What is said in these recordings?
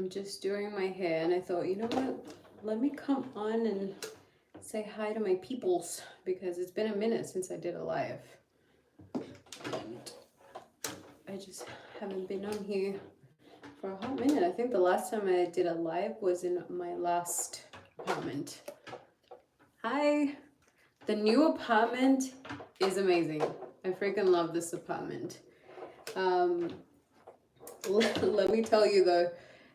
I'm just doing my hair, and I thought, you know what? Let me come on and say hi to my peoples, because it's been a minute since I did a live. And I just haven't been on here for a hot minute. I think the last time I did a live was in my last apartment. Hi! The new apartment is amazing. I freaking love this apartment. Let me tell you though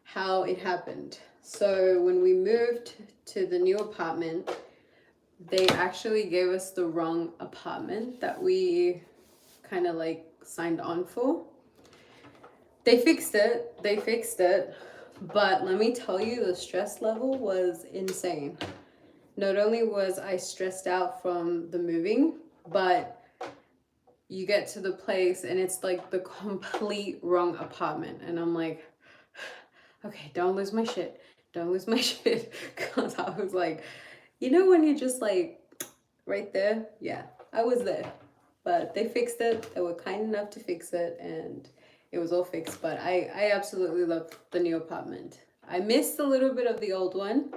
how it happened. So when we moved to the new apartment, they actually gave us the wrong apartment that we kind of like signed on for. They fixed it, but let me tell you, the stress level was insane. Not only was I stressed out from the moving, but you get to the place and it's like the complete wrong apartment. And I'm like, okay, don't lose my shit. Don't lose my shit. Because I was like, you know when you're just like right there? Yeah, I was there. But they fixed it. They were kind enough to fix it, and it was all fixed. But I absolutely love the new apartment. I missed a little bit of the old one.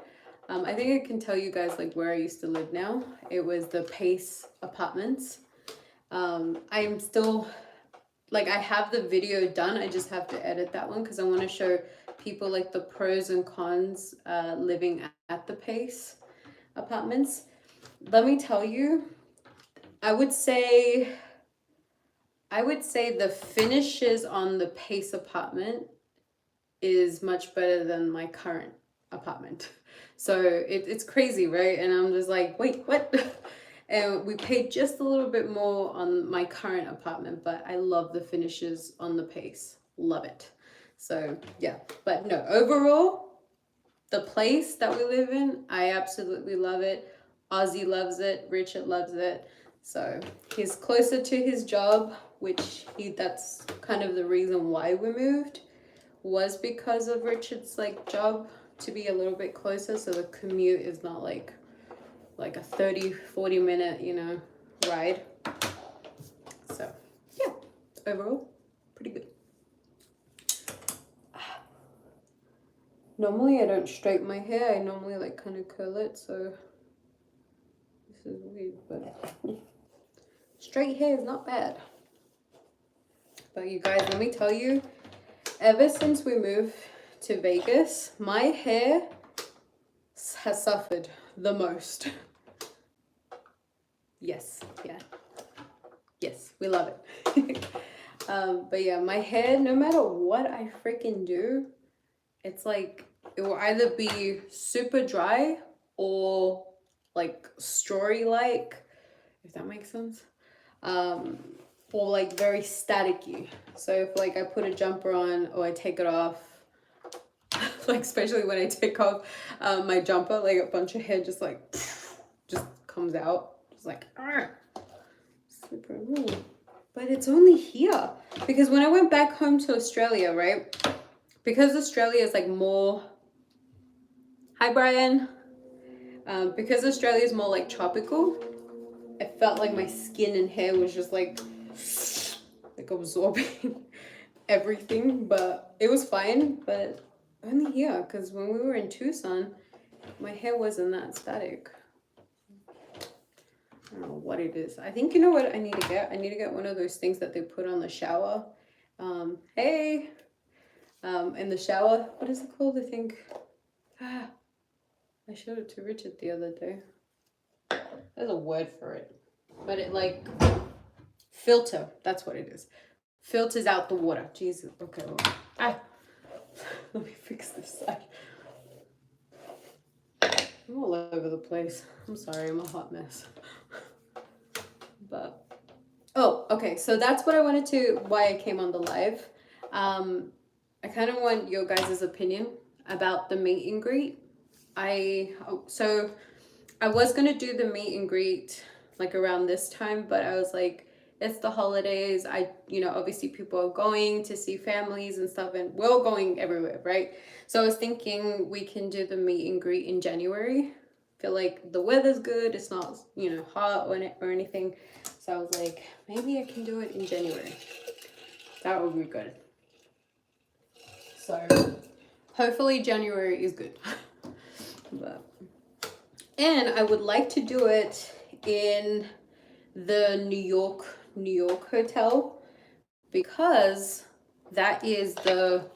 I think I can tell you guys like where I used to live now. It was the Pace Apartments. I'm still, like, I have the video done. I just have to edit that one because I want to show people like the pros and cons living at the Pace Apartments. Let me tell you, I would say the finishes on the Pace apartment is much better than my current apartment. So it's crazy, right? And I'm just like, wait, what? And we paid just a little bit more on my current apartment, but I love the finishes on the Pace. Love it. So yeah, but no, overall, the place that we live in, I absolutely love it. Ozzy loves it. Richard loves it. So he's closer to his job, which that's kind of the reason why we moved, was because of Richard's like job, to be a little bit closer, so the commute is not like a 30-40 minute, you know, ride. So yeah, overall pretty good. Normally I don't straighten my hair. I normally like kind of curl it, so this is weird, but straight hair is not bad. But you guys, let me tell you, ever since we moved to Vegas, my hair has suffered the most. Yes, yeah. Yes, we love it. But yeah, my hair, no matter what I freaking do, it's like it will either be super dry or like strawy like, if that makes sense. Or like very staticky. So if like I put a jumper on or I take it off, like especially when I take off my jumper, like a bunch of hair just like just comes out, just like super rude. But it's only here because when I went back home to Australia, right, because Australia is like more, hi Brian, because Australia is more like tropical, I felt like my skin and hair was just like absorbing everything, but it was fine. But only here, because when we were in Tucson, my hair wasn't that static. I don't know what it is. I think, you know what I need to get? I need to get one of those things that they put on the shower. Hey! In the shower, what is it called? I think, I showed it to Richard the other day. There's a word for it, but it like, filter, that's what it is. Filters out the water. Jesus, okay, well, let me fix this side. I'm all over the place. I'm sorry, I'm a hot mess. But, oh, okay, so that's what I wanted to, why I came on the live. I kind of want your guys' opinion about the meet and greet. So I was going to do the meet and greet like around this time, but I was like, it's the holidays. You know, obviously people are going to see families and stuff, and we're all going everywhere, right? So I was thinking we can do the meet and greet in January. Feel like the weather's good. It's not, you know, hot or anything. So I was like, maybe I can do it in January. That would be good. So hopefully January is good. And I would like to do it in the New York hotel, because that is the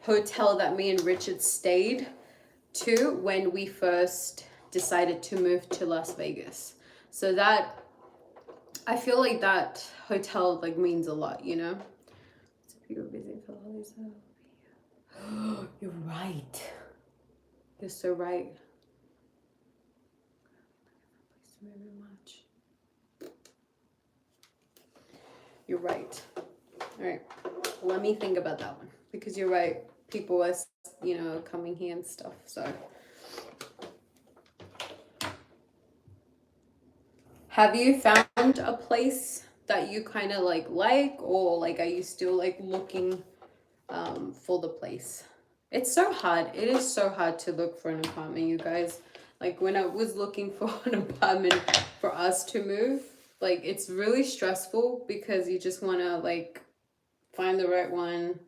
hotel that me and Richard stayed to when we first decided to move to Las Vegas. So that, I feel like that hotel like means a lot, you know. So people busy for all these. You're right. You're so right. Very much. You're right. All right. Let me think about that one, because you're right. People are, you know, coming here and stuff. So, have you found a place that you kind of like, or like, are you still like looking for the place? It's so hard. It is so hard to look for an apartment, you guys. Like when I was looking for an apartment for us to move, like it's really stressful, because you just want to like find the right one,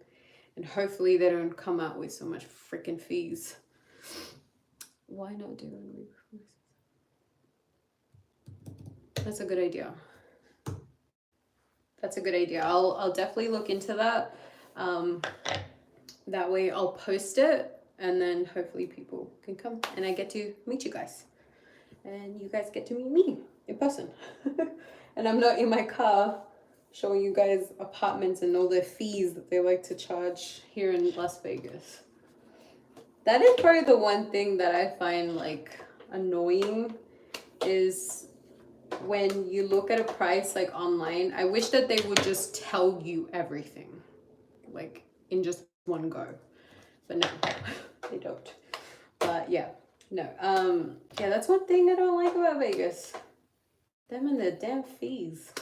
and hopefully they don't come out with so much freaking fees. Why not do it? That's a good idea. That's a good idea. I'll definitely look into that. That way I'll post it, and then hopefully people can come and I get to meet you guys. And you guys get to meet me in person. And I'm not in my car showing you guys apartments and all the fees that they like to charge here in Las Vegas. That is probably the one thing that I find like annoying, is when you look at a price like online. I wish that they would just tell you everything like in just one go, but no, they don't. But yeah, no, yeah, that's one thing I don't like about Vegas. Them and the damn fees.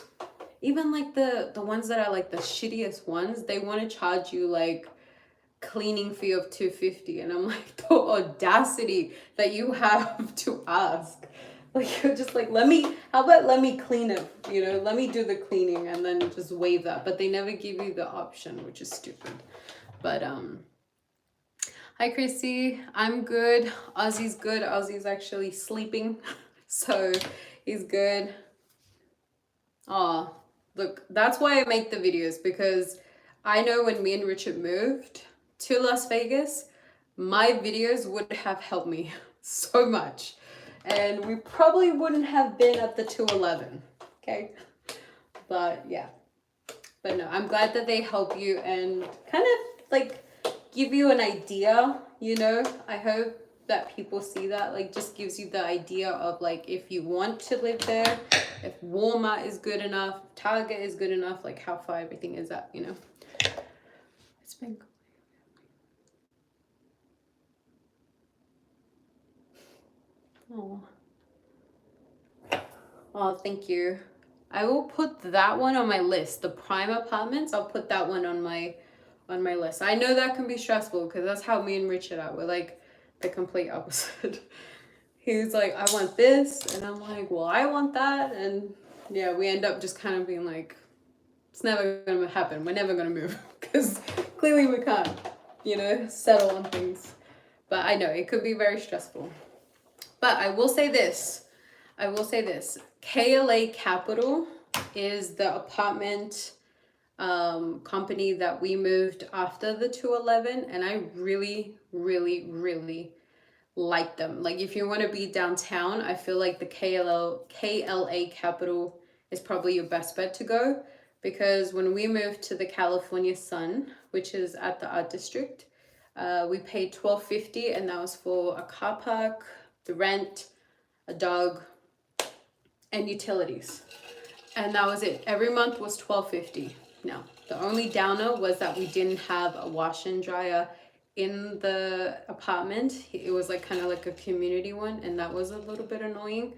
Even like the ones that are like the shittiest ones, they want to charge you like cleaning fee of $250, and I'm like, the audacity that you have to ask. Like, you're just like, how about let me clean it, you know, let me do the cleaning and then just waive that. But they never give you the option, which is stupid. But hi Chrissy, I'm good. Ozzy's good. Ozzy's actually sleeping, so he's good. Oh, look, that's why I make the videos, because I know when me and Richard moved to Las Vegas, my videos would have helped me so much, and we probably wouldn't have been at the 211. Okay, but yeah, but no, I'm glad that they help you and kind of like give you an idea, you know. I hope that people see that, like, just gives you the idea of like, if you want to live there, if Walmart is good enough, Target is good enough, like how far everything is at, you know. It's been cool. Oh, thank you. I will put that one on my list. The prime apartments, I'll put that one on my list. I know that can be stressful, because that's how me and Richard are. We're like the complete opposite. He's like, I want this, and I'm like, well, I want that, and yeah, we end up just kind of being like, it's never gonna happen. We're never gonna move, because clearly we can't, you know, settle on things. But I know it could be very stressful. But I will say this. KLA Capital is the apartment company that we moved after the 211, and I really, really, really like them. Like, if you want to be downtown, I feel like the KLA Capital is probably your best bet to go, because when we moved to the California Sun, which is at the Art District, we paid $12.50, and that was for a car park, the rent, a dog, and utilities. And that was it. Every month was $12.50. Now, the only downer was that we didn't have a washer and dryer in the apartment. It was like kind of like a community one, and that was a little bit annoying.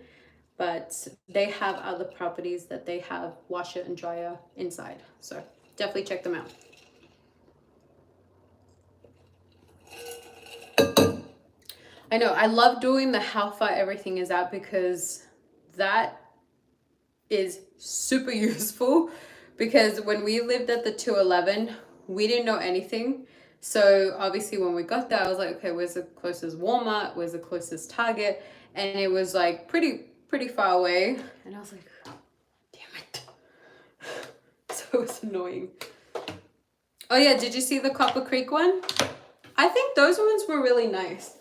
But they have other properties that they have washer and dryer inside. So definitely check them out. I know, I love doing the how far everything is at, because that is super useful, because when we lived at the 211, we didn't know anything. So obviously when we got there, I was like, okay, where's the closest Walmart? Where's the closest Target? And it was like pretty far away. And I was like, damn it. So it was annoying. Oh yeah, did you see the Copper Creek one? I think those ones were really nice.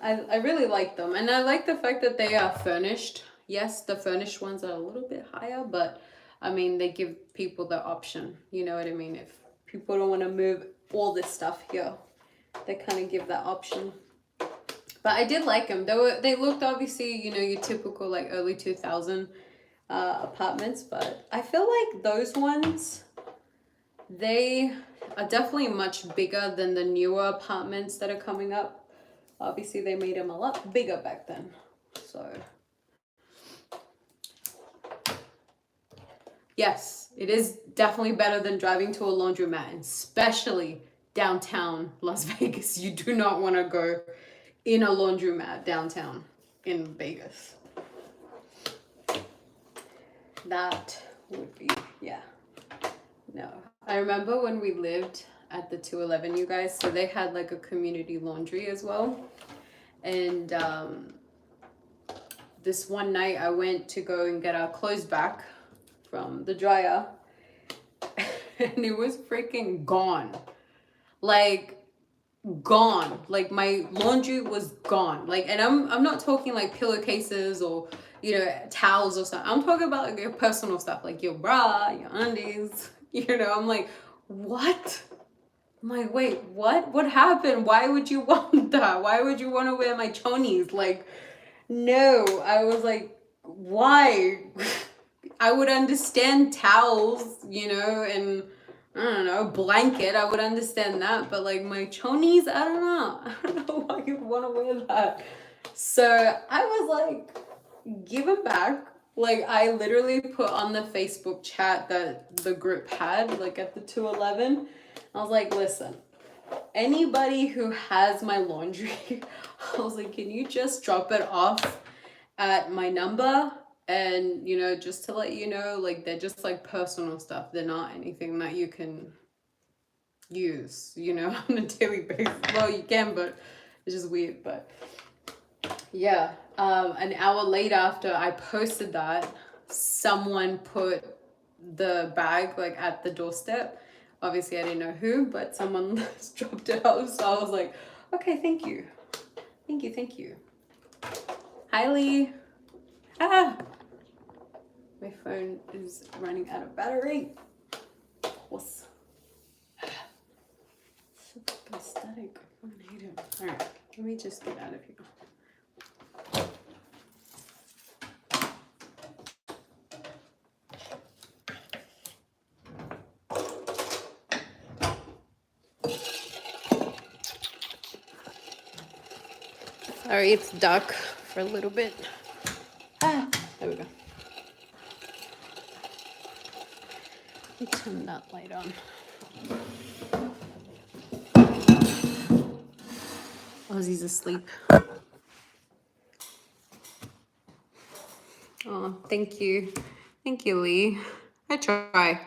I really like them. And I like the fact that they are furnished. Yes, the furnished ones are a little bit higher, but I mean, they give people the option. You know what I mean? If people don't want to move all this stuff here, they kind of give that option. But I did like them. They looked obviously, you know, your typical like early 2000 apartments, but I feel like those ones, they are definitely much bigger than the newer apartments that are coming up. Obviously, they made them a lot bigger back then. So, yes, it is definitely better than driving to a laundromat, especially downtown Las Vegas. You do not want to go in a laundromat downtown in Vegas. That would be, yeah. No. I remember when we lived at the 211, you guys, so they had like a community laundry as well. And this one night I went to go and get our clothes back from the dryer and it was freaking gone. Like gone. Like my laundry was gone. Like, and I'm not talking like pillowcases or, you know, towels or something. I'm talking about like your personal stuff, like your bra, your undies, you know. I'm like, what? I'm like, wait, what happened? Why would you want that? Why would you want to wear my chonies? Like, no. I was like, why? I would understand towels, you know, and I don't know, blanket, I would understand that, but like my chonies, I don't know. I don't know why you'd want to wear that. So I was like, give them back. Like I literally put on the Facebook chat that the group had, like at the 211. I was like, listen, anybody who has my laundry, I was like, can you just drop it off at my number? And, you know, just to let you know, like, they're just like personal stuff. They're not anything that you can use, you know, on a daily basis. Well, you can, but it's just weird. But yeah, an hour later after I posted that, someone put the bag like at the doorstep. Obviously, I didn't know who, but someone dropped it off. So I was like, okay, thank you. Thank you. Hi, Lee. Ah! My phone is running out of battery. What's so fucking static? I hate it. Alright, let me just get out of here. Sorry, it's dark for a little bit. Ah, there we go. Let me turn that light on. Ozzy's asleep. Oh, thank you. Thank you, Lee. I try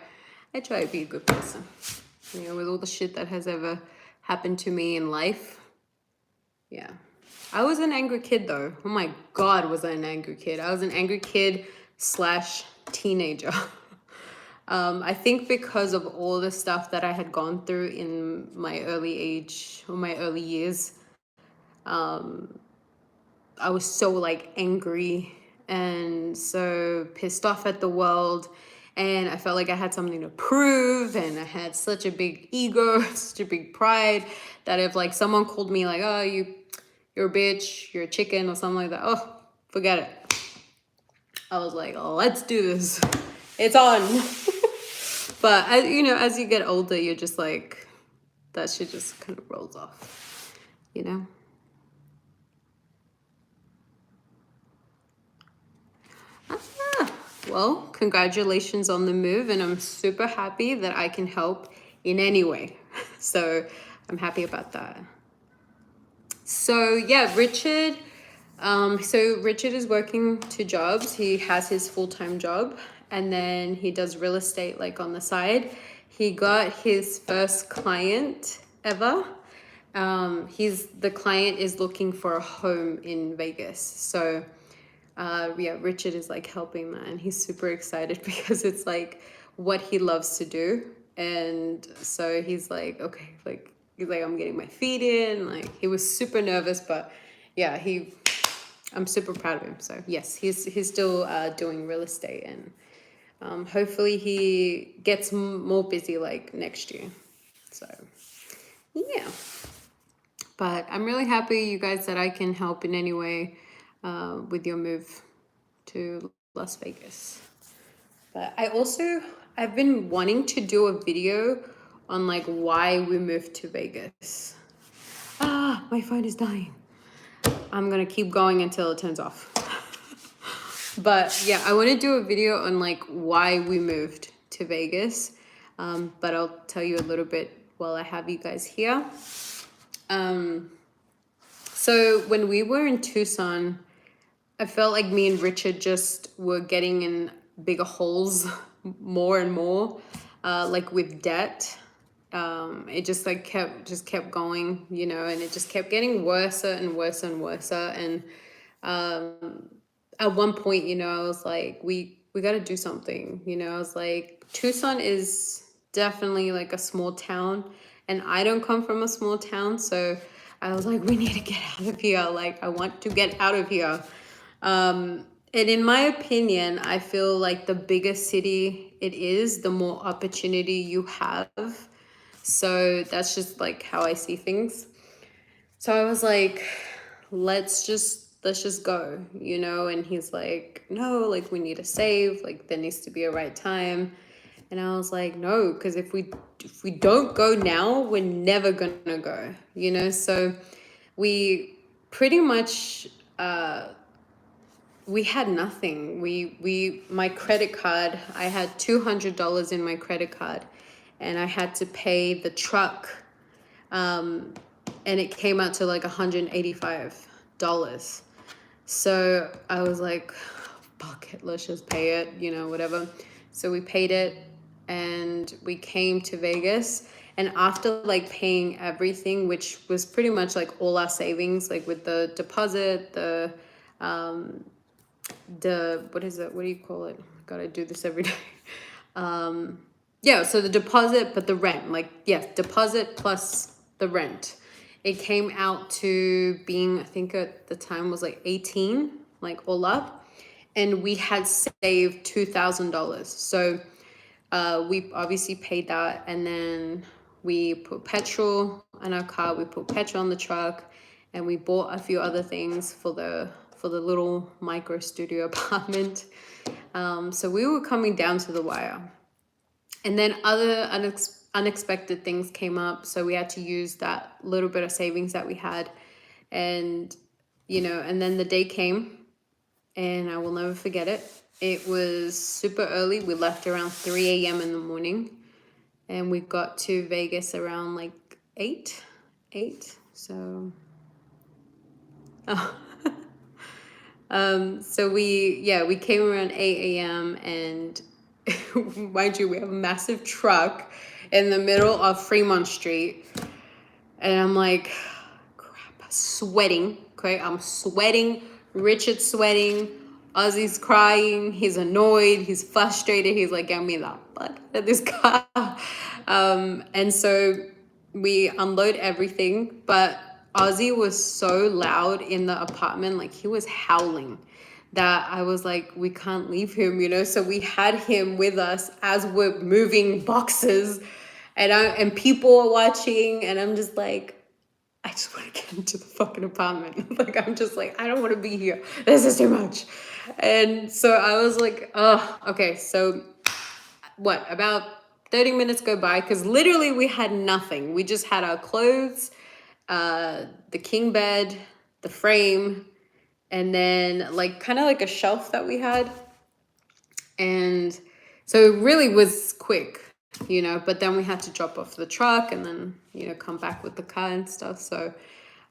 to be a good person. You know, with all the shit that has ever happened to me in life. Yeah. I was an angry kid though. Oh my God, was I an angry kid? I was an angry kid / teenager. I think because of all the stuff that I had gone through in my early age or my early years, I was so like angry and so pissed off at the world. And I felt like I had something to prove, and I had such a big ego, such a big pride, that if like someone called me like, oh, you're a bitch, you're a chicken or something like that, oh, forget it. I was like, oh, let's do this. It's on. But you know, as you get older, you're just like, that shit just kind of rolls off, you know? Well, congratulations on the move, and I'm super happy that I can help in any way. So I'm happy about that. So yeah, Richard. So Richard is working 2 jobs. He has his full-time job, and then he does real estate like on the side. He got his first client ever. The client is looking for a home in Vegas. So yeah, Richard is like helping that, and he's super excited because it's like what he loves to do. And so he's like, okay, like he's like, I'm getting my feet in. Like he was super nervous, but yeah, I'm super proud of him. So yes, he's still doing real estate, and hopefully he gets more busy like next year. So yeah, but I'm really happy, you guys, that I can help in any way with your move to Las Vegas. But I've been wanting to do a video on like why we moved to Vegas. My phone is dying. I'm gonna keep going until it turns off. But yeah, I want to do a video on like why we moved to Vegas. But I'll tell you a little bit while I have you guys here. So when we were in Tucson, I felt like me and Richard just were getting in bigger holes more and more, like with debt. It just like kept going, you know, and it just kept getting worse and worse and worse. And at one point, you know, I was like, we got to do something, you know. I was like, Tucson is definitely like a small town, and I don't come from a small town, so I was like, we need to get out of here. Like, I want to get out of here. And in my opinion, I feel like the bigger city it is, the more opportunity you have. So that's just like how I see things. So I was like, let's just go, you know. And he's like, no, like we need to save, like there needs to be a right time. And I was like, no, because if we don't go now, we're never gonna go, you know. So we pretty much we had nothing. My credit card, I had $200 in my credit card, and I had to pay the truck, and it came out to like $185. So I was like, fuck it, let's just pay it, you know, whatever. So we paid it, and we came to Vegas. And after like paying everything, which was pretty much like all our savings, like with the deposit, the what is it? What do you call it? Gotta do this every day. Yeah, so the deposit, but the rent, like, yes, deposit plus the rent. It came out to being, I think at the time was like 18, like all up. And we had saved $2,000. So we obviously paid that. And then we put petrol in our car, we put petrol on the truck, and we bought a few other things for the little micro studio apartment. So we were coming down to the wire. And then other unexpected things came up. So we had to use that little bit of savings that we had. And, you know, and then the day came, and I will never forget it. It was super early. We left around 3 a.m. in the morning, and we got to Vegas around like 8. So, so we came around 8 a.m. and mind you, we have a massive truck in the middle of Fremont Street. And I'm like, crap, sweating. Okay, I'm sweating. Richard's sweating. Ozzy's crying. He's annoyed. He's frustrated. He's like, get me the fuck out of this car. And so we unload everything. But Ozzy was so loud in the apartment. Like, he was howling, that I was like, we can't leave him, you know. So we had him with us as we're moving boxes, and people are watching, and I'm just like, I just want to get into the fucking apartment. Like, I'm just like, I don't want to be here. This is too much. And so I was like, oh, okay. So what, about 30 minutes go by, because literally we had nothing. We just had our clothes, the king bed, the frame, and then like kind of like a shelf that we had. And so it really was quick, you know, but then we had to drop off the truck and then, you know, come back with the car and stuff. So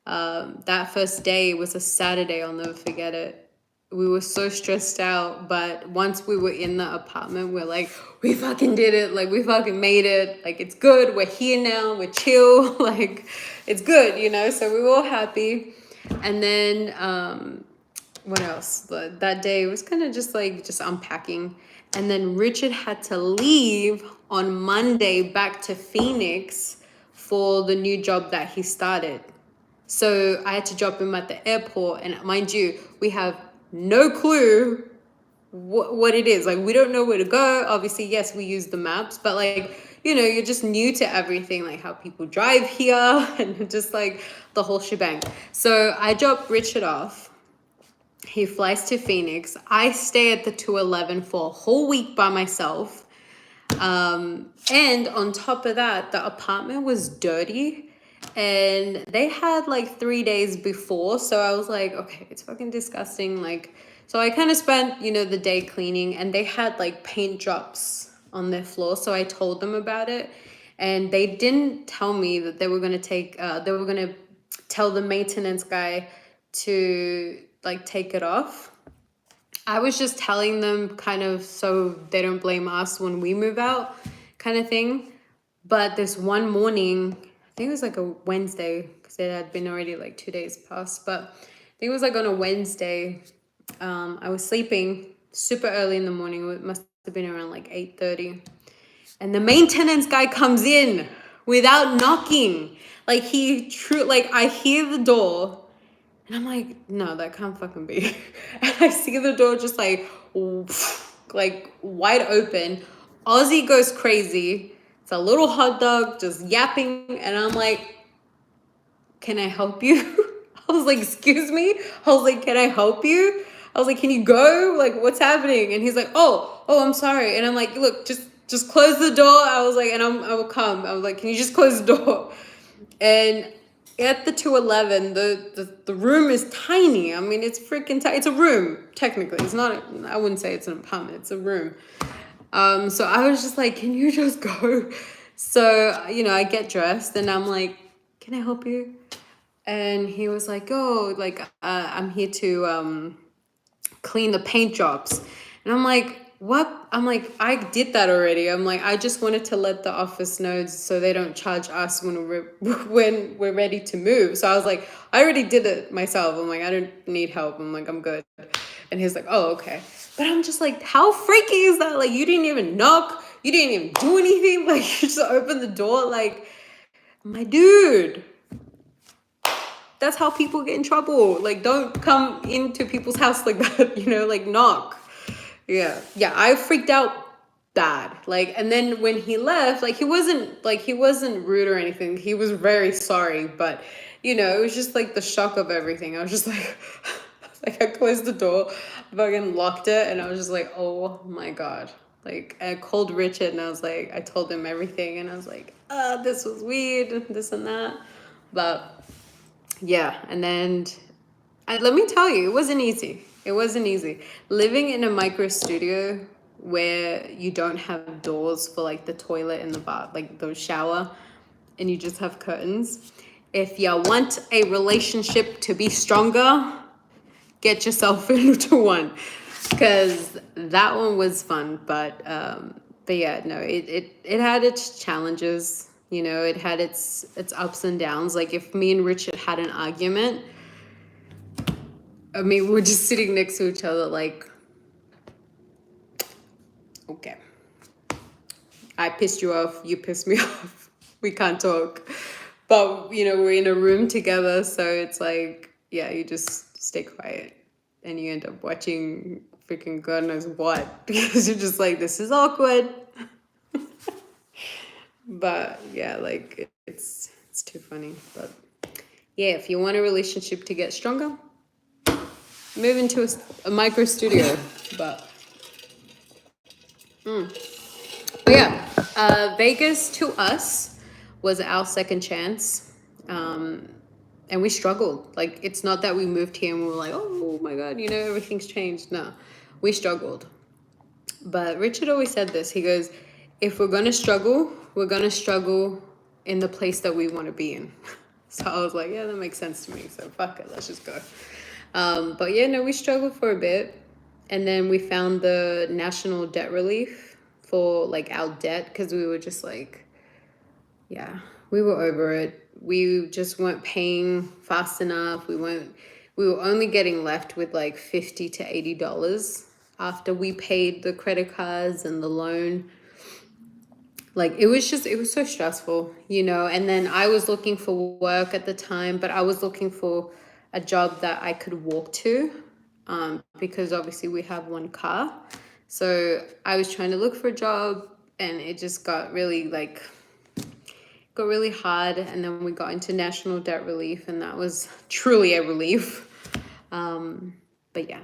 that first day was a Saturday. I'll never forget it. we were so stressed out, but once we were in the apartment, we're like, we fucking did it. Like, we fucking made it. Like, it's good. We're here now. We're chill. Like, it's good, you know? So we were all happy. And then, what else? That day was kind of just like, just unpacking. And then Richard had to leave on Monday back to Phoenix for the new job that he started. So I had to drop him at the airport, and mind you, we have no clue what it is. Like, we don't know where to go. Obviously, yes, we use the maps, but like, you know, you're just new to everything, like how people drive here and just like the whole shebang. So I drop Richard off. He flies to Phoenix. I stay at the 211 for a whole week by myself. And on top of that, the apartment was dirty, and they had like 3 days before. So I was like, okay, it's fucking disgusting. Like, so I kind of spent, you know, the day cleaning, and they had like paint drops on their floor. So I told them about it, and they didn't tell me that they were going to they were going to tell the maintenance guy to like take it off. I was just telling them kind of so they don't blame us when we move out kind of thing. But this one morning, I think it was like a Wednesday, because it had been already like 2 days past, but I think it was like on a Wednesday. I was sleeping super early in the morning. It must have been around like 8:30. And the maintenance guy comes in without knocking. Like like I hear the door, and I'm like, no, that can't fucking be. And I see the door just like wide open. Ozzy goes crazy. It's a little hot dog just yapping. And I'm like, can I help you? I was like, excuse me? I was like, can I help you? I was like, can you go? Like, what's happening? And he's like, oh, I'm sorry. And I'm like, look, just close the door. I was like, and I will come. I was like, can you just close the door? And at the 211, the room is tiny. I mean, it's freaking tiny. It's a room, technically. It's not, I wouldn't say it's an apartment. It's a room. So I was just like, can you just go? So, you know, I get dressed, and I'm like, can I help you? And he was like, oh, like, I'm here to clean the paint jobs. And I'm like, what? I'm like, I did that already. I'm like, I just wanted to let the office know so they don't charge us when we're ready to move. So I was like, I already did it myself. I'm like, I don't need help. I'm like, I'm good. And he's like, oh, okay. But I'm just like, how freaky is that? Like, you didn't even knock. You didn't even do anything. Like, you just opened the door. Like, my dude, that's how people get in trouble. Like, don't come into people's house like that, you know, like knock. Yeah, I freaked out bad. Like, and then when he left, like, he wasn't rude or anything. He was very sorry, but you know, it was just like the shock of everything. I was just like, like I closed the door, fucking locked it, and I was just like, oh my God. Like, I called Richard, and I was like, I told him everything, and I was like, this was weird, this and that. But yeah, and then let me tell you, it wasn't easy. It wasn't easy. Living in a micro studio where you don't have doors for like the toilet and the bath, like the shower, and you just have curtains. If you want a relationship to be stronger, get yourself into one, because that one was fun. But yeah, no, it had its challenges. You know, it had its ups and downs. Like, if me and Richard had an argument, I mean, we're just sitting next to each other like, okay, I pissed you off, you pissed me off, we can't talk. But, you know, we're in a room together, so it's like, yeah, you just stay quiet, and you end up watching freaking God knows what, because you're just like, this is awkward. But yeah, like, it's too funny. But yeah, if you want a relationship to get stronger, move into a micro studio. But yeah, Vegas to us was our second chance. And we struggled. Like, it's not that we moved here and we were like, oh my God, you know, everything's changed. No, we struggled. But Richard always said this. He goes, if we're going to struggle, we're going to struggle in the place that we want to be in. So I was like, yeah, that makes sense to me. So fuck it, let's just go. But yeah, no, we struggled for a bit. And then we found the national debt relief for like our debt because we were just like, yeah, we were over it. We just weren't paying fast enough. We were only getting left with like $50 to $80 after we paid the credit cards and the loan. Like it was so stressful, you know. And then I was looking for work at the time, but I was looking for a job that I could walk to, because obviously we have one car. So I was trying to look for a job, and it just got really hard. And then we got into national debt relief, and that was truly a relief. But yeah,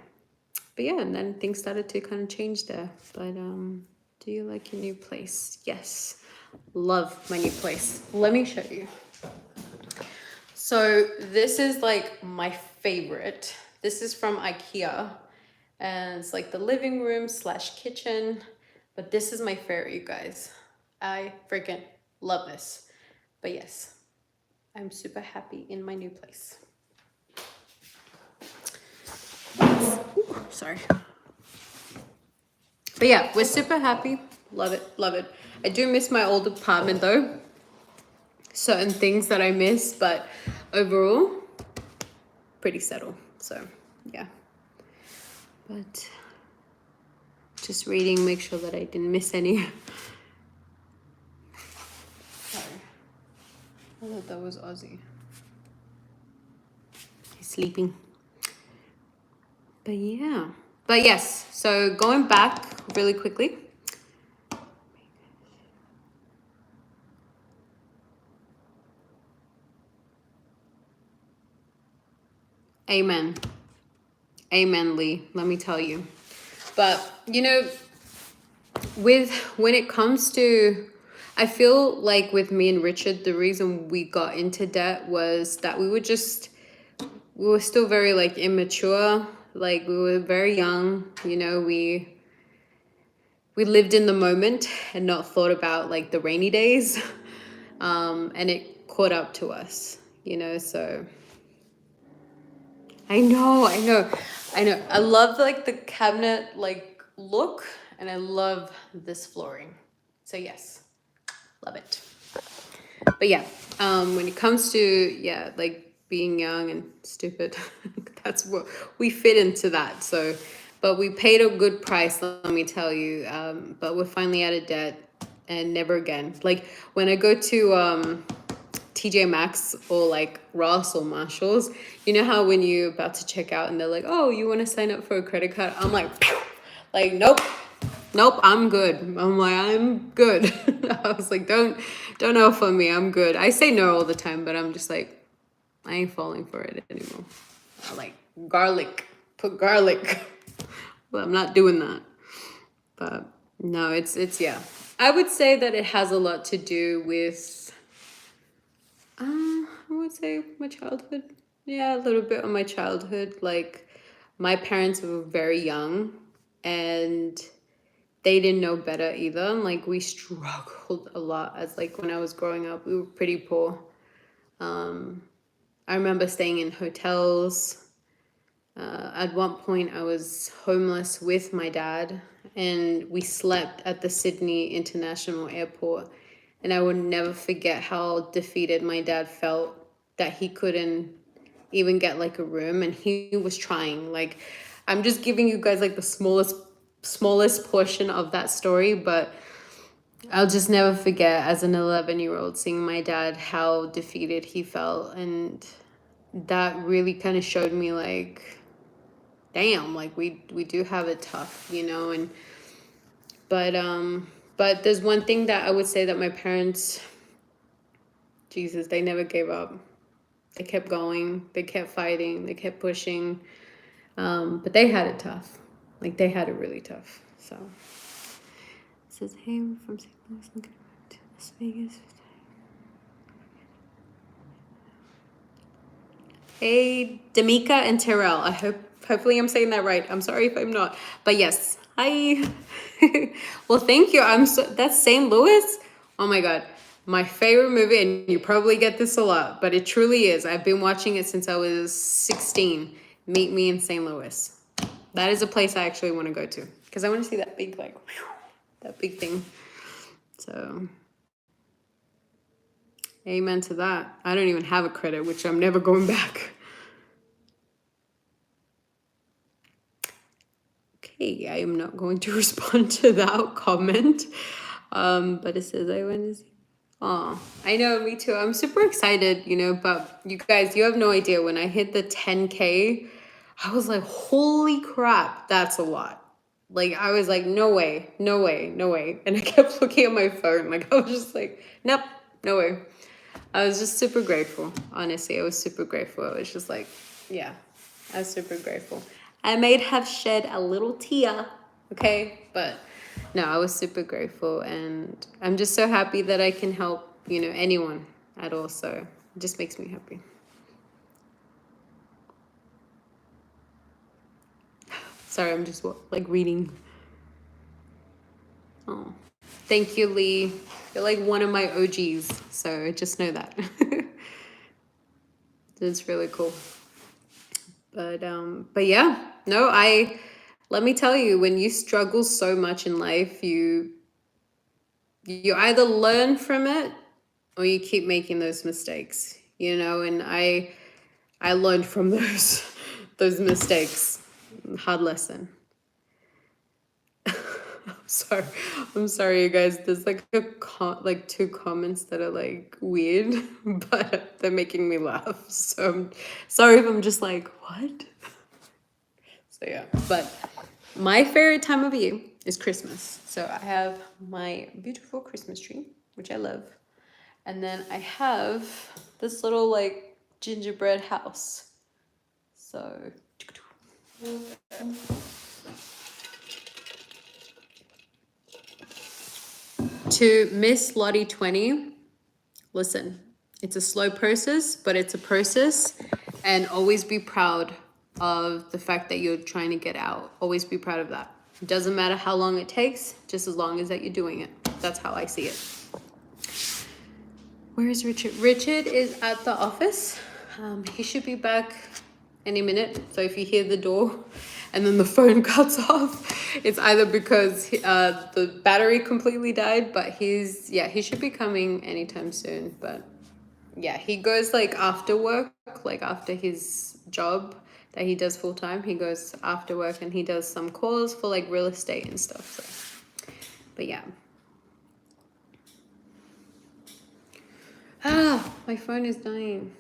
and then things started to kind of change there. But do you like your new place? Yes, love my new place. Let me show you. So this is like my favorite. This is from IKEA, and it's like the living room slash kitchen. But this is my favorite, you guys. I freaking love this. But yes, I'm super happy in my new place. Ooh, sorry. But yeah, we're super happy. Love it, love it. I do miss my old apartment though. Certain things that I miss, but overall, pretty settled. So yeah. But just reading, make sure that I didn't miss any. Sorry. I thought that was Aussie. He's sleeping. But yeah. But yes, so going back really quickly. Amen. Amen, Lee. Let me tell you. But, you know, when it comes to, I feel like with me and Richard, the reason we got into debt was that we were still very like immature. Like we were very young, you know, we lived in the moment and not thought about like the rainy days. And it caught up to us, you know, so I know. I love like the cabinet like look, and I love this flooring. So yes, love it. But yeah, when it comes to like being young and stupid, that's what we fit into that. So, but we paid a good price, let me tell you. But we're finally out of debt, and never again. Like when I go to TJ Maxx or like Ross or Marshalls, you know how when you're about to check out and they're like, oh, you want to sign up for a credit card? I'm like, pew! Like, nope, I'm good. I'm like, I'm good. I was like, don't offer me, I'm good. I say no all the time, but I'm just like, I ain't falling for it anymore. I like garlic, put garlic. Well, I'm not doing that. But no, it's yeah. I would say that it has a lot to do with I would say my childhood. Yeah, a little bit on my childhood. Like, my parents were very young and they didn't know better either. And like, we struggled a lot as like when I was growing up, we were pretty poor. I remember staying in hotels. At one point, I was homeless with my dad, and we slept at the Sydney International Airport. And I would never forget how defeated my dad felt that he couldn't even get like a room, and he was trying. Like, I'm just giving you guys like the smallest portion of that story, but I'll just never forget as an 11-year-old seeing my dad how defeated he felt, and that really kind of showed me like, damn, like we do have it tough, you know. And but there's one thing that I would say that my parents, Jesus, they never gave up. They kept going, they kept fighting, they kept pushing. But they had it tough. Like, they had it really tough. So it says, hey, we're from St. Louis, looking to Las Vegas. Hey, Damika and Terrell. Hopefully I'm saying that right. I'm sorry if I'm not. But yes, hi. Well, thank you. That's St. Louis. Oh my God. My favorite movie, and you probably get this a lot, but it truly is. I've been watching it since I was 16. meet me in St. Louis. That is a place I actually want to go to because I want to see that big, like, whew, that big thing. So, amen to that. I don't even have a credit, which I'm never going back. Okay, I am not going to respond to that comment. But it says I want to see. Oh, I know, me too. I'm super excited, you know, but you guys, you have no idea. When I hit the 10K, I was like, holy crap, that's a lot. Like, I was like, no way, no way, no way. And I kept looking at my phone. Like, I was just like, nope, no way. I was just super grateful. Honestly, I was super grateful. I was just like, yeah, I was super grateful. I may have shed a little tear, okay? But no, I was super grateful. And I'm just so happy that I can help, you know, anyone at all. So it just makes me happy. Sorry, I'm just like reading. Oh, thank you, Lee. You're like one of my OGs. So just know that. It's really cool. But yeah, no, let me tell you, when you struggle so much in life, you either learn from it or you keep making those mistakes, you know, and I learned from those mistakes. Hard lesson. Sorry. I'm sorry, you guys. There's like like two comments that are like weird, but they're making me laugh. So I'm sorry if I'm just like, what? So yeah, but my favorite time of year is Christmas. So I have my beautiful Christmas tree, which I love. And then I have this little like gingerbread house. So to Miss Lottie 20, listen, it's a slow process, but it's a process. And always be proud of the fact that you're trying to get out. Always be proud of that. It doesn't matter how long it takes, just as long as that you're doing it. That's how I see it. Where is Richard? Richard is at the office. He should be back any minute. So if you hear the door and then the phone cuts off, it's either because the battery completely died, but he should be coming anytime soon. But yeah, he goes like after work, like after his job that he does full time. He goes after work and he does some calls for like real estate and stuff. So, but yeah. Ah, my phone is dying.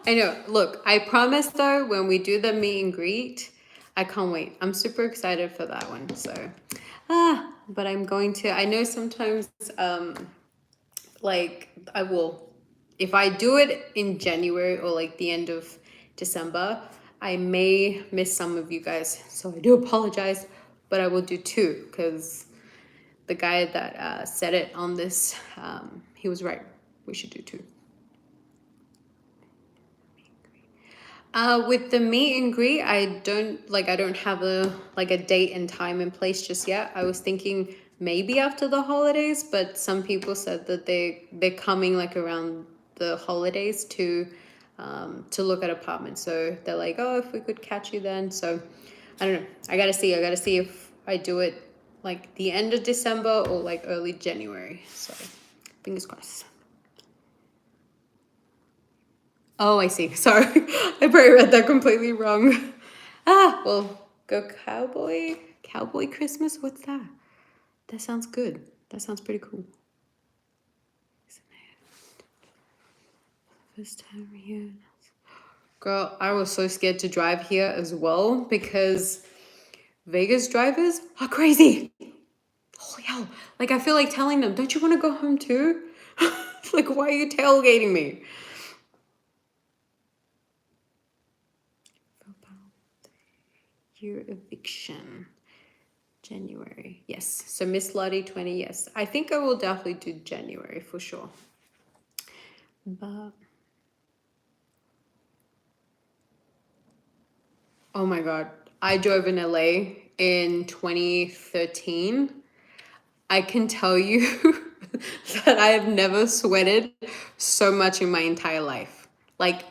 I know. Look, I promise though, when we do the meet and greet, I can't wait. I'm super excited for that one. So, but I'm going to, I know sometimes, like I will, if I do it in January or like the end of December, I may miss some of you guys. So I do apologize, but I will do two because the guy that said it on this, he was right. We should do two. With the meet and greet, I don't have a date and time in place just yet. I was thinking maybe after the holidays, but some people said that they're coming like around the holidays to look at apartments. So they're like, oh, if we could catch you then. So I don't know. I gotta see if I do it like the end of December or like early January. So fingers crossed. Oh, I see. Sorry. I probably read that completely wrong. Well, go cowboy. Cowboy Christmas? What's that? That sounds good. That sounds pretty cool. First time here. Girl, I was so scared to drive here as well because Vegas drivers are crazy. Holy hell. Like, I feel like telling them, don't you want to go home too? Like, why are you tailgating me? Your eviction. January. Yes. So Miss Lottie 20, yes. I think I will definitely do January for sure. But oh my God. I drove in LA in 2013. I can tell you that I have never sweated so much in my entire life. Like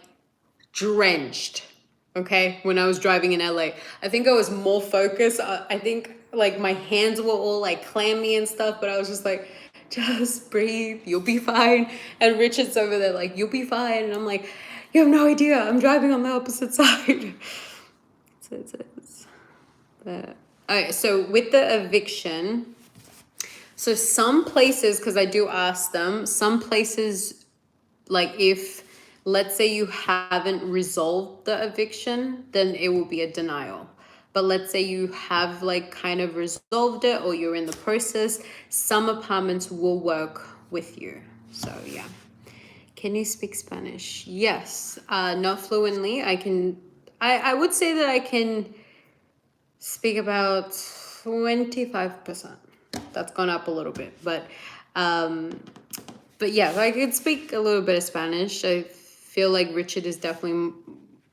drenched, okay, when I was driving in LA. I think I was more focused. I think like my hands were all like clammy and stuff, but I was just like, just breathe, you'll be fine. And Richard's over there like, you'll be fine. And I'm like, you have no idea, I'm driving on the opposite side. So it says, all right, so with the eviction, so some places, because I do ask them, some places, like if, let's say you haven't resolved the eviction, then it will be a denial. But let's say you have like kind of resolved it or you're in the process, some apartments will work with you. So yeah. Can you speak Spanish? Yes, not fluently. I would say that I can speak about 25%. That's gone up a little bit, but yeah, I could speak a little bit of Spanish. I feel like Richard is definitely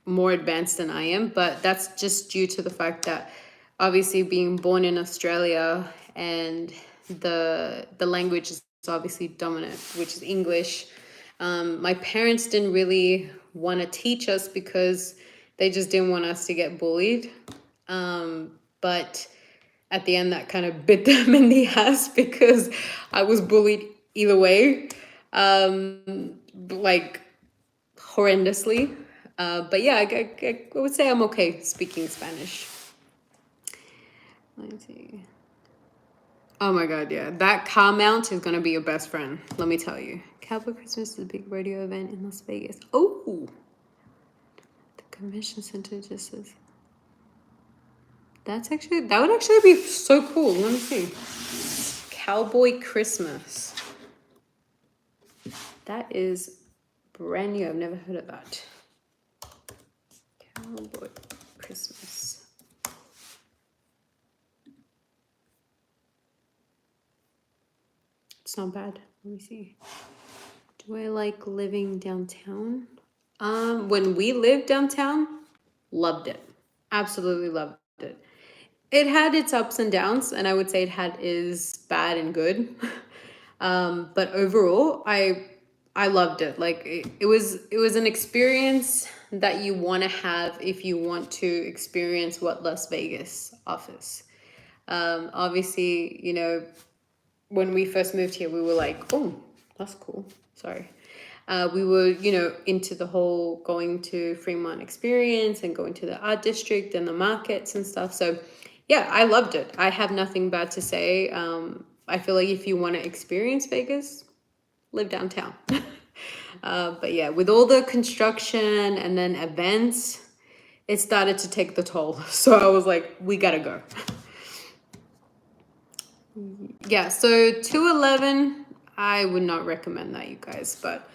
more advanced than I am, but that's just due to the fact that obviously being born in Australia and the language is obviously dominant, which is English. My parents didn't really want to teach us because they just didn't want us to get bullied. But at the end, that kind of bit them in the ass because I was bullied either way, like horrendously. But yeah, I would say I'm okay speaking Spanish. Let's see. Oh my God, yeah. That car mount is going to be your best friend. Let me tell you. Cowboy Christmas is a big rodeo event in Las Vegas. Oh, the convention center just says. That would actually be so cool. Let me see. Cowboy Christmas. That is brand new. I've never heard of that. Cowboy Christmas. It's not bad. Let me see. Do I like living downtown? When we lived downtown, loved it. Absolutely loved it. It had its ups and downs, and I would say it had its bad and good. But overall, I loved it. Like it was an experience that you want to have if you want to experience what Las Vegas offers. Obviously, you know, when we first moved here, we were like, oh, that's cool. Sorry. We were, you know, into the whole going to Fremont experience and going to the art district and the markets and stuff. So yeah, I loved it. I have nothing bad to say. I feel like if you want to experience Vegas, live downtown. But yeah, with all the construction and then events, it started to take the toll. So I was like, we gotta go. Yeah, so 211, I would not recommend that, you guys. But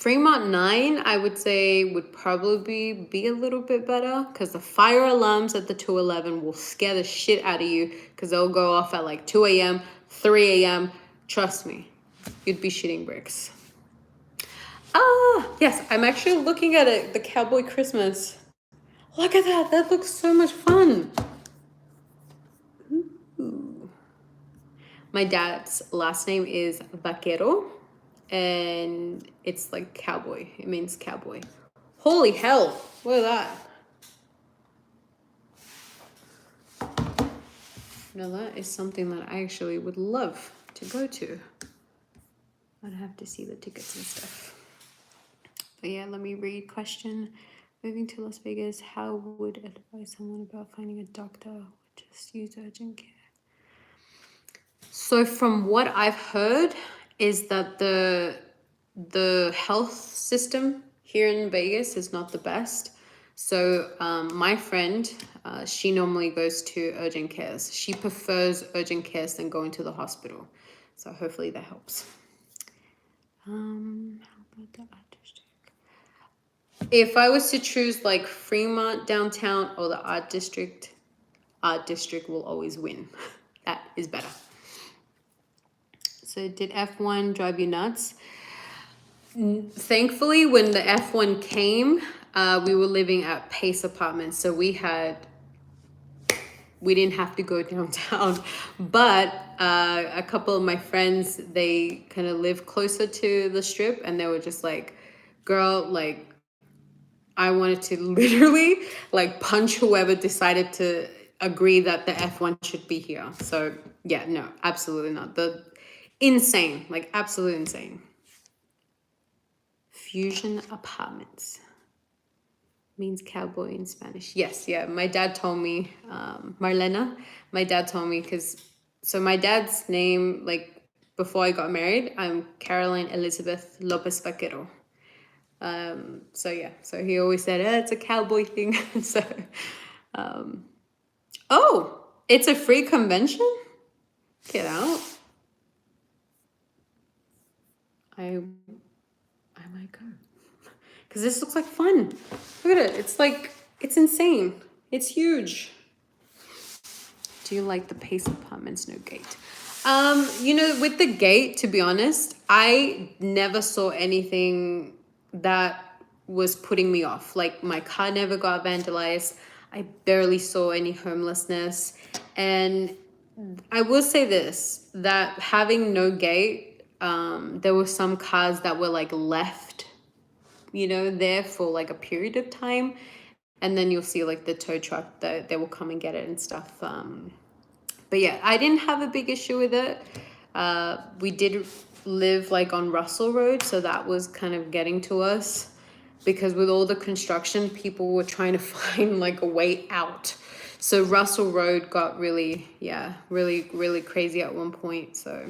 Fremont 9, I would say would probably be a little bit better because the fire alarms at the 211 will scare the shit out of you because they'll go off at like 2 a.m., 3 a.m. Trust me, you'd be shitting bricks. Ah, yes, I'm actually looking at it, the Cowboy Christmas. Look at that, that looks so much fun. Ooh. My dad's last name is Vaquero, and it's like cowboy. It means cowboy. Holy hell, look at that. Now that is something that I actually would love to go to. I'd have to see the tickets and stuff. But yeah, let me read question. Moving to Las Vegas, how would advise someone about finding a doctor or just use urgent care? So from what I've heard is that the health system here in Vegas is not the best. So my friend, she normally goes to urgent cares. She prefers urgent cares than going to the hospital. So hopefully that helps. How about the art district? If I was to choose like Fremont downtown or the art district will always win. That is better. So did F1 drive you nuts? Thankfully, when the F1 came, we were living at Pace Apartments, so we didn't have to go downtown. But a couple of my friends, they kind of live closer to the strip, and they were just like, girl, like, I wanted to literally like punch whoever decided to agree that the F1 should be here. So yeah, no, absolutely not. The insane, like absolutely insane. Fusion Apartments means cowboy in Spanish. Yes, yeah. My dad told me, Marlena, my dad told me, because so my dad's name, like before I got married, I'm Caroline Elizabeth Lopez Vaquero. So yeah, so he always said, it's a cowboy thing. So, oh, it's a free convention? Get out. I might go. Because this looks like fun. Look at it. It's like, it's insane. It's huge. Do you like the Pace Apartments no gate? You know, with the gate, to be honest, I never saw anything that was putting me off. Like, my car never got vandalized. I barely saw any homelessness. And I will say this, that having no gate, there were some cars that were like left, you know, there for like a period of time. And then you'll see like the tow truck that they will come and get it and stuff. But yeah, I didn't have a big issue with it. We did live like on Russell Road, so that was kind of getting to us, because with all the construction, people were trying to find like a way out. So Russell Road got really, yeah, really, really crazy at one point. So,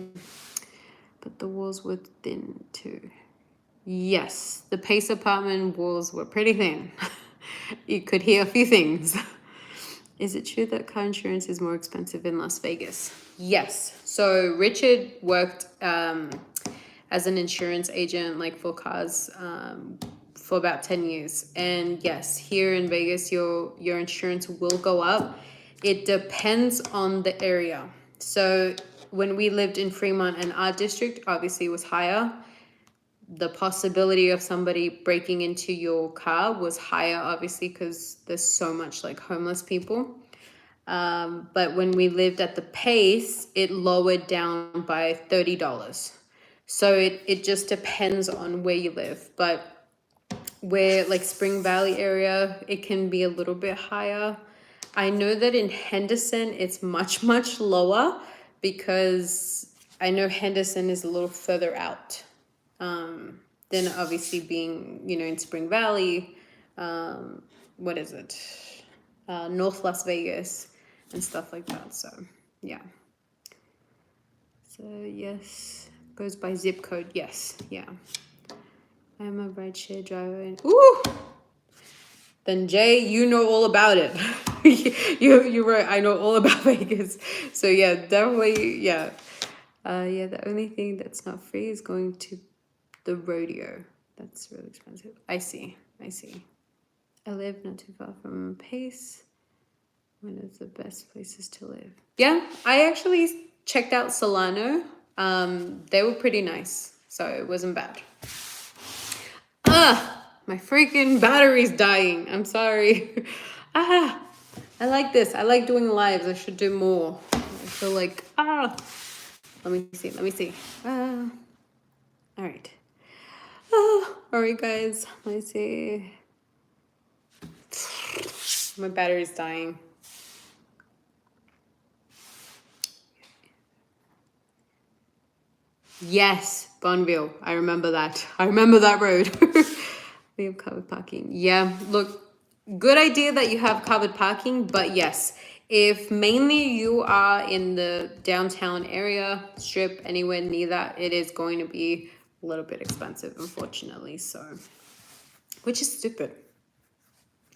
but the walls were thin too. Yes, the Pace Apartment walls were pretty thin. You could hear a few things. Is it true that car insurance is more expensive in Las Vegas? Yes. So Richard worked as an insurance agent, like for cars, for about 10 years. And yes, here in Vegas, your insurance will go up. It depends on the area. So when we lived in Fremont and our district, obviously it was higher. The possibility of somebody breaking into your car was higher, obviously, because there's so much like homeless people. But when we lived at the Pace, it lowered down by $30. So it just depends on where you live. But where like Spring Valley area, it can be a little bit higher. I know that in Henderson, it's much, much lower, because I know Henderson is a little further out. Then obviously being, you know, in Spring Valley, what is it? North Las Vegas and stuff like that. So, yeah. So, yes. Goes by zip code. Yes. Yeah. I'm a rideshare driver. Ooh! Then Jay, you know all about it. You're right. I know all about Vegas. So, yeah, definitely, yeah. Yeah, the only thing that's not free is going to the rodeo. That's really expensive. I see. I live not too far from Pace. One of the best places to live. Yeah, I actually checked out Solano. They were pretty nice, so it wasn't bad. My freaking battery's dying. I'm sorry. I like this. I like doing lives. I should do more. I feel like, let me see. All right. All right, guys. Let's see. My battery's dying. Yes, Bonneville. I remember that. I remember that road. We have covered parking. Yeah, look, good idea that you have covered parking, but yes, if mainly you are in the downtown area, strip, anywhere near that, it is going to be a little bit expensive, unfortunately. So, which is stupid.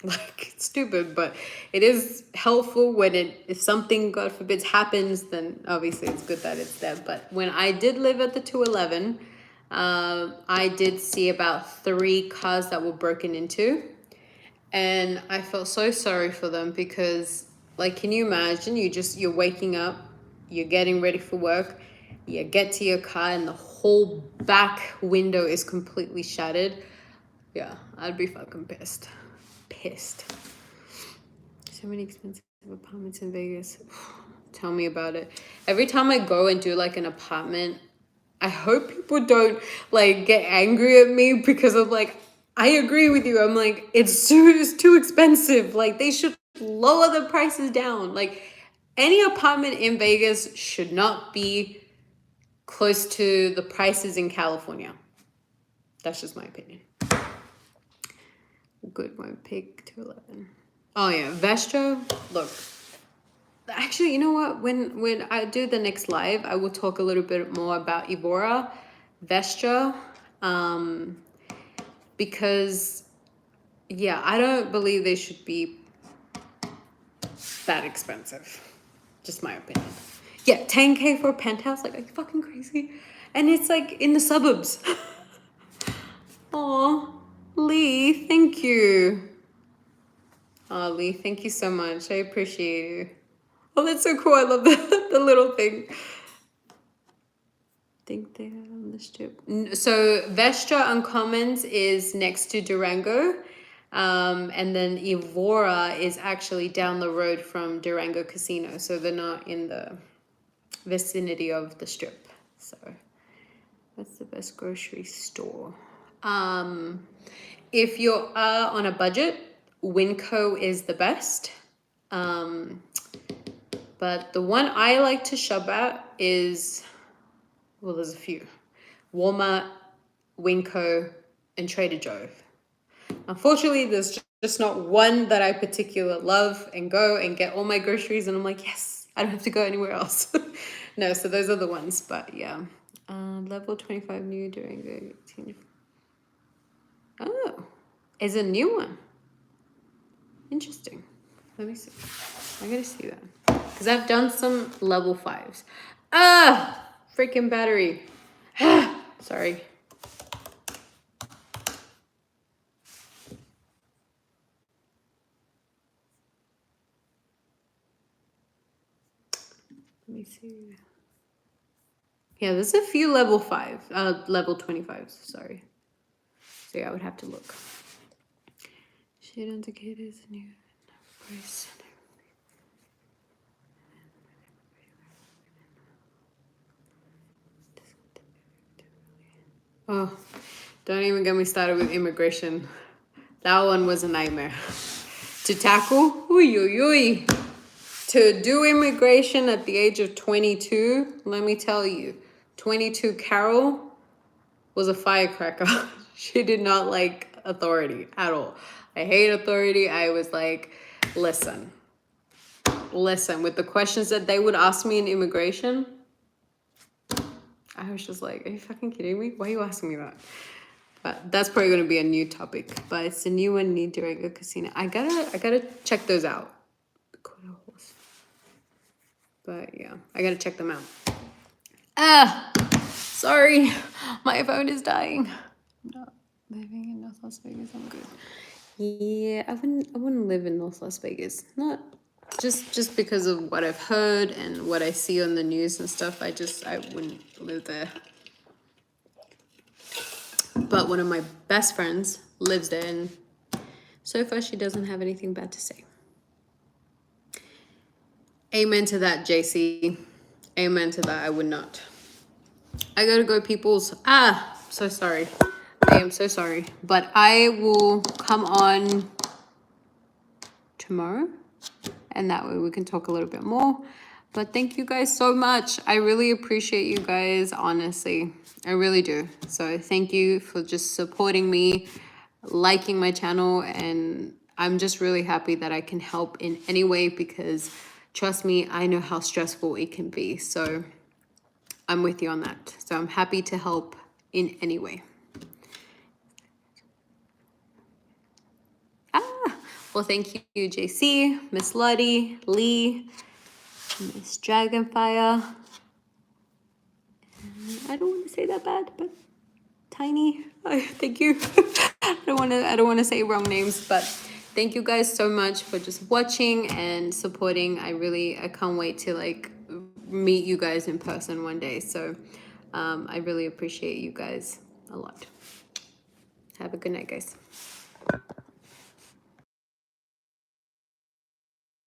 Like, it's stupid, but it is helpful when if something, God forbid, happens, then obviously it's good that it's there. But when I did live at the 211, I did see about 3 cars that were broken into, and I felt so sorry for them, because like, can you imagine, you're waking up, you're getting ready for work, you get to your car and the whole back window is completely shattered. Yeah, I'd be fucking pissed. Pissed. So many expensive apartments in Vegas. Tell me about it. Every time I go and do like an apartment, I hope people don't like get angry at me because I'm like, I agree with you. I'm like, it's too expensive. Like they should lower the prices down. Like any apartment in Vegas should not be close to the prices in California. That's just my opinion. Good one, pick 211. Oh yeah, Vestra. Look, actually, you know what? When I do the next live, I will talk a little bit more about Evora, Vestra, because yeah, I don't believe they should be that expensive. Just my opinion. Yeah, 10K for a penthouse, like, are you fucking crazy? And it's like in the suburbs. Aw, Lee, thank you. Oh, Lee, thank you so much. I appreciate you. Oh, that's so cool. I love the little thing. Think they are on the strip. So Vestra Uncommons is next to Durango. And then Evora is actually down the road from Durango Casino. So they're not in the vicinity of the strip. So what's the best grocery store? If you are on a budget, Winco is the best. But the one I like to shop at is, well, there's a few. Walmart, Winco, and Trader Joe. Unfortunately, there's just not one that I particularly love and go and get all my groceries and I'm like, yes, I don't have to go anywhere else. No, so those are the ones, but yeah. Level 25 new during the 18. Oh, it's a new one. Interesting. Let me see. I gotta see that. Because I've done some level 5s. Ah! Freaking battery. Sorry. Let me see. Yeah, there's a few level 25s, sorry. So yeah, I would have to look. Shade indicators, new price. Oh, don't even get me started with immigration. That one was a nightmare. To tackle, to do immigration at the age of 22, let me tell you, 22 Carol was a firecracker. She did not like authority at all. I hate authority. I was like, listen, with the questions that they would ask me in immigration, I was just like, are you fucking kidding me? Why are you asking me that? But that's probably going to be a new topic. But it's a new one, Need Durango Casino. I gotta check those out. But yeah, I gotta check them out. Ah, sorry, my phone is dying. I'm not living in North Las Vegas. I'm good. Yeah, I wouldn't live in North Las Vegas. Not just because of what I've heard and what I see on the news and stuff. I wouldn't live there. But one of my best friends lives there, and so far she doesn't have anything bad to say. Amen to that, JC. Amen to that. I would not. I gotta go, peoples. So sorry. I am so sorry. But I will come on tomorrow, and that way we can talk a little bit more. But thank you guys so much. I really appreciate you guys, honestly. I really do. So thank you for just supporting me, liking my channel, and I'm just really happy that I can help in any way because trust me, I know how stressful it can be. So I'm with you on that. So I'm happy to help in any way. Well, thank you, JC, Miss Lottie, Lee, Miss Dragonfire. I don't want to say that bad, but Tiny. Thank you. I don't want to say wrong names, but thank you guys so much for just watching and supporting. I can't wait to like meet you guys in person one day. So I really appreciate you guys a lot. Have a good night, guys.